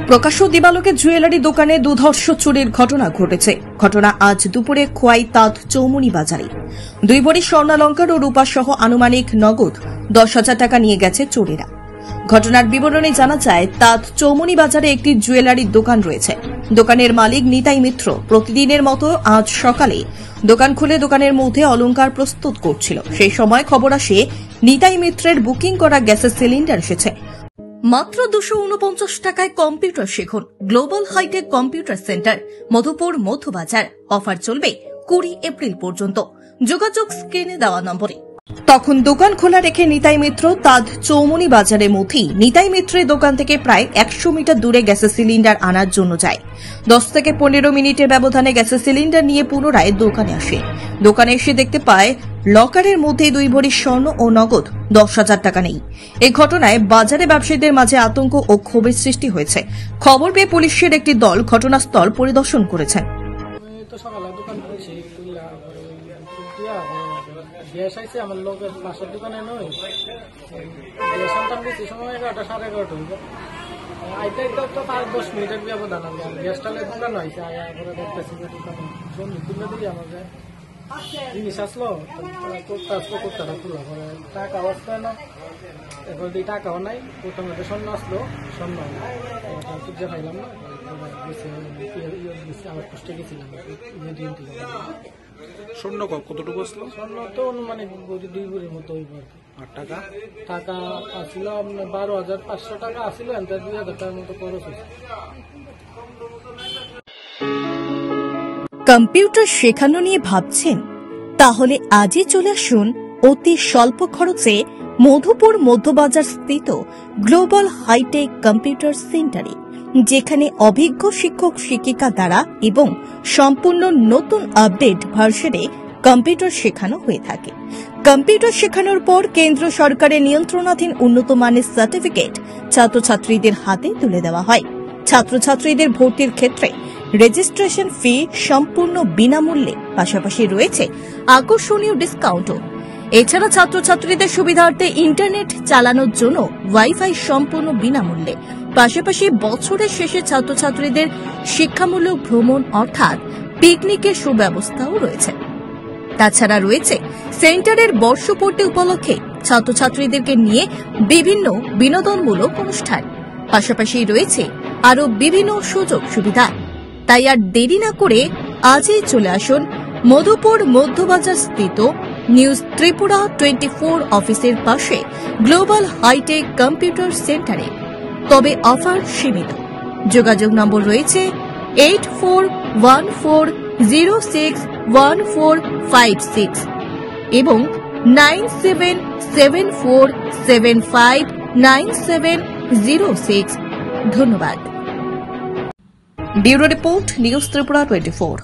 প্রকাশ্য দিবালোকে জুয়েলারি দোকানে দুধর্ষ চুরির ঘটনা ঘটেছে। ঘটনা আজ দুপুরে খোয়াই তাঁত চৌমুনি বাজারে। 2 ভরি স্বর্ণালঙ্কার ও রূপা সহ আনুমানিক নগদ 10,000 টাকা নিয়ে গেছে চোরেরা। ঘটনার বিবরণে জানা যায়, তাঁত চৌমুনি বাজারে একটি জুয়েলারির দোকান রয়েছে। দোকানের মালিক নিতাই মিত্র প্রতিদিনের মতো আজ সকালে দোকান খুলে দোকানের মধ্যে অলংকার প্রস্তুত করছিল। সেই সময় খবর আসে নিতাই মিত্রের বুকিং করা গ্যাসের সিলিন্ডার এসেছে। মাত্র 249 টাকায় কম্পিউটার শিখুন। Global hi tech computer centre, Madhupur Madhyabazar. Offer চলবে 20 এপ্রিল পর্যন্ত। যোগাযোগ স্ক্রিনে দেওয়া নম্বরে। তখন দোকান খোলা রেখে নিতাই মিত্র তাঁত চৌমুনি বাজারের মধ্যেই নিতাই মিত্রের দোকান থেকে প্রায় 100 মিটার দূরে গ্যাসের সিলিন্ডার আনার জন্য যায়। 10 থেকে 15 মিনিটের ব্যবধানে গ্যাসের সিলিন্ডার নিয়ে পুনরায় দোকানে আসে। দোকানে এসে দেখতে পায় লকারের মধ্যে 2 ভরি স্বর্ণ ও নগদ 10,000 টাকা নেই। এই ঘটনায় বাজারে ব্যবসায়ীদের মাঝে আতঙ্ক ও ক্ষোভের সৃষ্টি হয়েছে। খবর পেয়ে পুলিশের একটি দল ঘটনাস্থল পরিদর্শন করেছেন। গ্যাস আইছে আমার লোকের পাশের দোকানে নয়, গ্যাস আনতাম বেশি সময় 11টা 11:30 হইব। আইতে আইতে তো 5-10 মিনিটের ব্যবধান আছে। গ্যাসটা দোকান হয়েছে আগে দেখতেছি যে দোকানে জমি তুলে দিই আমাকে জিনিস আসলো করতে তুলা করে টাকা আসতো না। এরপর দিয়ে টাকাও নাই, প্রথমে স্বর্ণ আসলো, স্বর্ণ খুঁজে পাইলাম না। আমার কষ্টে গেছিলাম স্বর্ণ কতটুকু আসলো? স্বর্ণ তো অনুমানিক 2 ভরির মতো হইব। আর টাকা টাকা আসছিল 12,500 টাকা আসছিল, 2,000 টাকার মতো খরচ হয়েছে। কম্পিউটার শেখানো নিয়ে ভাবছেন? তাহলে আজই চলে আসুন অতি স্বল্প খরচে মধুপুর মধ্যবাজার স্থিত গ্লোবাল হাইটেক কম্পিউটার সেন্টারে, যেখানে অভিজ্ঞ শিক্ষক শিক্ষিকা দ্বারা এবং সম্পূর্ণ নতুন আপডেট ভার্সনে কম্পিউটার শেখানো হয়ে থাকে। কম্পিউটার শেখানোর পর কেন্দ্র সরকারের নিয়ন্ত্রণাধীন উন্নত মানের সার্টিফিকেট ছাত্রছাত্রীদের হাতে তুলে দেওয়া হয়। ছাত্রছাত্রীদের ভর্তির ক্ষেত্রে রেজিস্ট্রেশন ফি সম্পূর্ণ বিনামূল্যে, পাশাপাশি রয়েছে আকর্ষণীয় ডিসকাউন্টও। এছাড়া ছাত্রছাত্রীদের সুবিধার্থে ইন্টারনেট চালানোর জন্য ওয়াইফাই সম্পূর্ণ বিনামূল্যে। পাশাপাশি বছরের শেষে ছাত্রছাত্রীদের শিক্ষামূলক ভ্রমণ অর্থাৎ পিকনিকের সুব্যবস্থাও রয়েছে। তাছাড়া রয়েছে সেন্টারের বর্ষপূর্তি উপলক্ষে ছাত্রছাত্রীদেরকে নিয়ে বিভিন্ন বিনোদনমূলক অনুষ্ঠান। পাশাপাশি রয়েছে আরও বিভিন্ন সুযোগ সুবিধা। তাই আর দেরি না করে আজই চলে আসুন মধুপুর মধ্যবাজার স্থিত নিউজ ত্রিপুরা 24 অফিসের পাশে গ্লোবাল হাইটেক কম্পিউটার সেন্টারে। তবে অফার সীমিত। যোগাযোগ নম্বর রয়েছে 8414061456 এবং 9774759706। Bureau report, news Tripura 24।